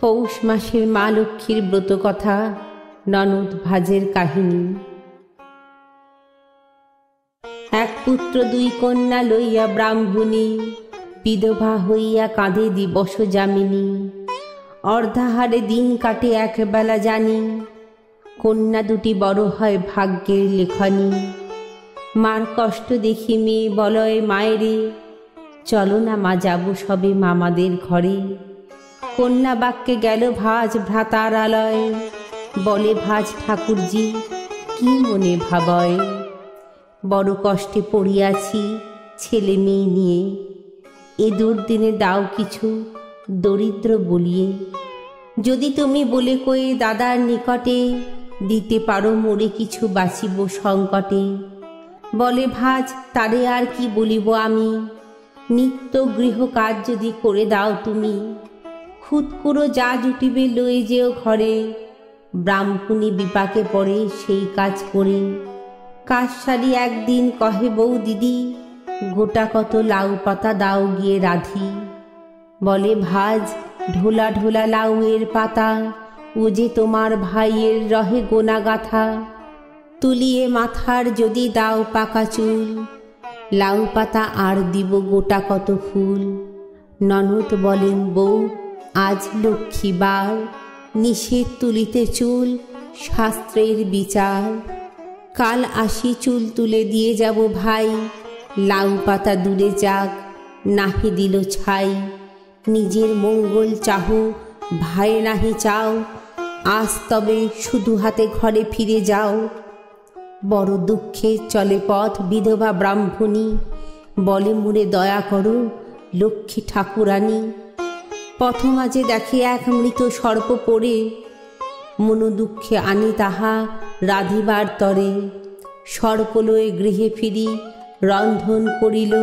পৌষ মাসের মা লক্ষ্মীর ব্রত কথা, ননদ ভাজের কাহিনী। এক পুত্র দুই কন্যা লইয়া ব্রাহ্মণী, বিধবা হইয়া কাঁধে দিবস যামিনী। অর্ধাহারে দিন কাটে একবেলা জানি, কন্যা দুটি বড় হয় ভাগ্যের লেখনী। মার কষ্ট দেখি মেয়ে বলয় মায়েরে, চলো না মা যাব সবে মামাদের ঘরে। কন্যা বাক্যে গেল ভাজ ভ্রাতার আলয়, বলে ভাজ ঠাকুরজি কি মনে ভাবয়। বড় কষ্টে পড়িয়াছি ছেলে মেয়ে নিয়ে, এ দুর্দিনে দাও কিছু দরিদ্র বলিয়ে। যদি তুমি বলে কয়ে দাদার নিকটে, দিতে পারো মোরে কিছু বাঁচিব সংকটে। বলে ভাজ তারে আর কি বলিব আমি, নিত্য গৃহ কাজ যদি করে দাও তুমি। খুদকুড়ো যা জুটিবে লয়ে যেও ঘরে, ব্রাহ্মণী বিপাকে পড়ে সেই কাজ করে। কাজ সারি একদিন কহে বউ দিদি, গোটা কত লাউ পাতা দাও গিয়ে রাধি। বলে ভাজ ঢোলা ঢোলা লাউয়ের পাতা, ও যে তোমার ভাইয়ের রহে গোনা গাথা। তুলিয়ে মাথার যদি দাও পাকা চুল, লাউ পাতা আর দিব গোটা কত ফুল। ননদ বলেন বউ আজ লক্ষ্মীবার, নিষেধ তুলিতে চুল শাস্ত্রের বিচার। কাল আসি চুল তুলে দিয়ে যাব ভাই, লাউ পাতা দূরে যাক নাহি দিল ছাই। নিজের মঙ্গল চাহো ভাই নাহি চাও, আজ তবে শুধু হাতে ঘরে ফিরে যাও। বড় দুঃখে চলে পথ বিধবা ব্রাহ্মণী, বলে মোরে দয়া করো লক্ষ্মী ঠাকুরানী। পথ মাঝে দেখে এক মৃত সর্প পড়ে, মনো দুঃখে আনি তাহা রাধিবার তরে। সর্প লয়ে গৃহে ফিরি রন্ধন করিল,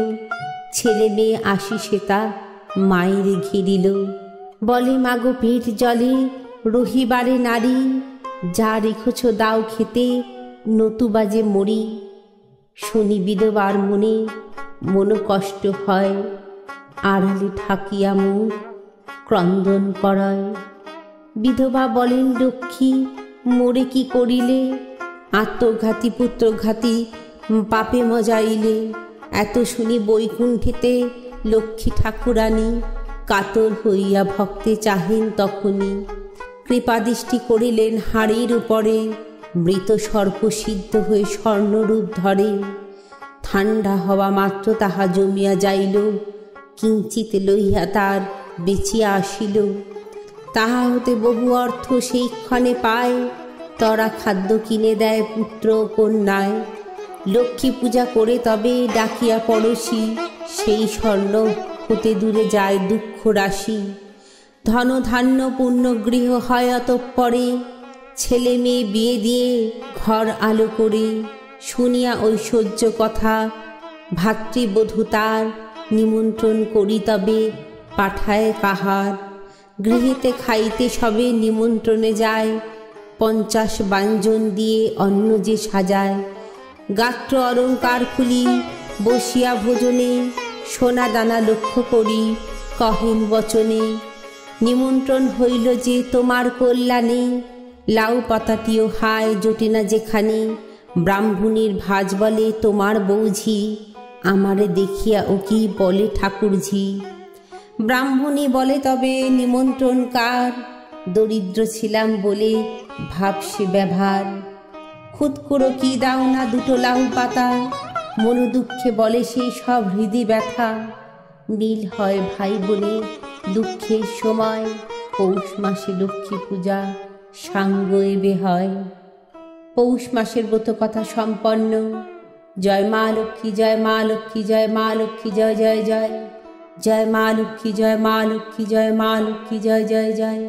ছেলে মেয়ে আসি সেতা মায়ের ঘিরিল। বলে মাগো পেট জলে রহিবারে নারী, যা রেখেছ দাও খেতে নতুবা যে মরি। শুনি বিধবার মনে মনো কষ্ট হয়, আড়ালে ঠাকিয়া মুখ ক্রন্দন করায়। বিধবা বলেন লক্ষ্মী মোরে কি করিলে, আত্মঘাতী পুত্রঘাতী পাপে মজাইলে। এত শুনি বৈকুণ্ঠেতে লক্ষ্মী ঠাকুরানী, কাতর হইয়া ভক্তে চাহেন তখনই। কৃপাদৃষ্টি করিলেন হাড়ির উপরে, মৃত সর্প সিদ্ধ হয়ে স্বর্ণরূপ ধরে। ঠান্ডা হওয়া মাত্র তাহা জমিয়া যাইল, কিঞ্চিত লইয়া তার বেচিয়া আসিল। তাহা হতে বহু অর্থ সেই ক্ষণে পায়, তরা খাদ্য কিনে দেয় পুত্র কন্যায়। লক্ষ্মী পূজা করে তবে ডাকিয়া পড়শি, সেই স্বর্ণ হতে দূরে যায় দুঃখ রাশি। ধন ধান্য পূর্ণ গৃহ হয় অতঃপরে, ছেলে মেয়ে বিয়ে দিয়ে ঘর আলো করে। শুনিয়া ঐশ্বর্য কথা ভাতৃবধূ তার, নিমন্ত্রণ করি তবে পাঠায় কাহার। গৃহেতে খাইতে সবে নিমন্ত্রণে যায়, 50 ব্যঞ্জন দিয়ে অন্ন যে সাজায়। গাত্র অলঙ্কার খুলি বসিয়া ভোজনে, সোনা দানা লক্ষ্য করি কহেন বচনে। নিমন্ত্রণ হইল যে তোমার কল্যাণে, লাউ পাতাটিও হায় জোটে না যেখানে। ব্রাহ্মণীর ভাজ বলে তোমার বৌঝি, আমারে দেখিয়া ও কি বলে ঠাকুরঝি। ব্রাহ্মণী বলে তবে নিমন্ত্রণ কার, দরিদ্র ছিলাম বলে ভাবসে ব্যবহার। খুদকুড়ো কি দাও না দুটো লাউ পাতা, মনো দুঃখে বলে সেই সব হৃদি ব্যথা। মিল হয় ভাই বোনে দুঃখের সময়, পৌষ মাসে লক্ষ্মী পূজা সাঙ্গ এবে হয়। পৌষ মাসের ব্রত কথা সম্পন্ন। জয় মা লক্ষ্মী, জয় মা লক্ষ্মী, জয় মা লক্ষ্মী, জয় জয় জয়। জয় মা লক্ষ্মী, জয় মা লক্ষ্মী, জয় মা লক্ষ্মী, জয় জয় জয়।